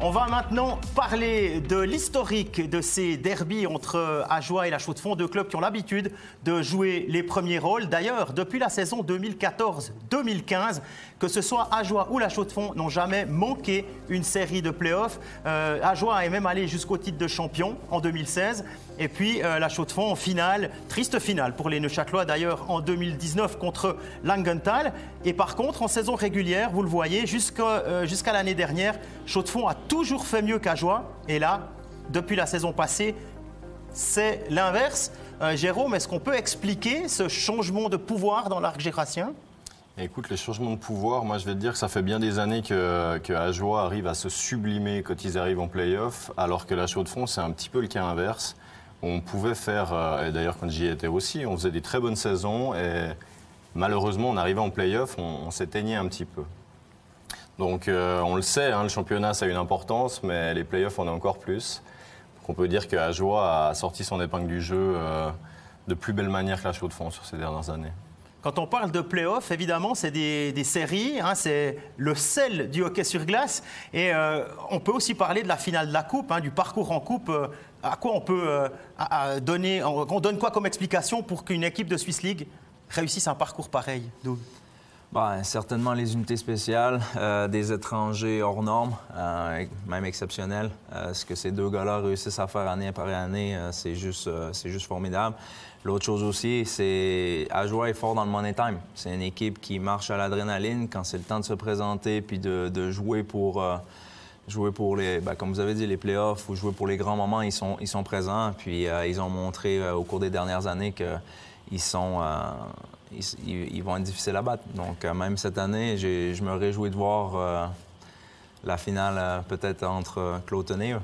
On va maintenant parler de l'historique de ces derbys entre Ajoie et la Chaux-de-Fonds, deux clubs qui ont l'habitude de jouer les premiers rôles. D'ailleurs, depuis la saison 2014-2015, que ce soit Ajoie ou la Chaux-de-Fonds n'ont jamais manqué une série de play-offs. Ajoie est même allé jusqu'au titre de champion en 2016. Et puis la Chaux-de-Fonds en finale, triste finale pour les Neuchâtelois d'ailleurs en 2019 contre Langenthal. Et par contre, en saison régulière, vous le voyez, jusqu'à l'année dernière, Chaux-de-Fonds a toujours fait mieux qu'Ajoie. Et là, depuis la saison passée, c'est l'inverse. Jérôme, est-ce qu'on peut expliquer ce changement de pouvoir dans l'arc jurassien ? Écoute, les changements de pouvoir, moi je vais te dire que ça fait bien des années que Ajoie arrive à se sublimer quand ils arrivent en play-off, alors que la Chaux-de-Fonds, c'est un petit peu le cas inverse. On pouvait faire, et d'ailleurs quand j'y étais aussi, on faisait des très bonnes saisons et malheureusement on arrivait en play-off, on s'éteignait un petit peu. Donc on le sait, hein, le championnat ça a une importance, mais les play-offs on a encore plus. Donc on peut dire que Ajoie a sorti son épingle du jeu de plus belle manière que la Chaux-de-Fonds sur ces dernières années. Quand on parle de play-off, évidemment, c'est des séries, hein, c'est le sel du hockey sur glace. Et on peut aussi parler de la finale de la Coupe, hein, du parcours en Coupe. À quoi on peut donner, on donne quoi comme explication pour qu'une équipe de Swiss League réussisse un parcours pareil, Doug? Certainement les unités spéciales, des étrangers hors normes, même exceptionnels. Ce que ces deux gars-là réussissent à faire année après année, c'est juste formidable. L'autre chose aussi, c'est Ajoie est fort dans le money time. C'est une équipe qui marche à l'adrénaline quand c'est le temps de se présenter puis de jouer pour les, comme vous avez dit, les playoffs ou jouer pour les grands moments. Ils sont présents. Puis ils ont montré au cours des dernières années qu'ils vont être difficiles à battre. Donc, même cette année, je me réjouis de voir la finale peut-être entre Cloton et eux.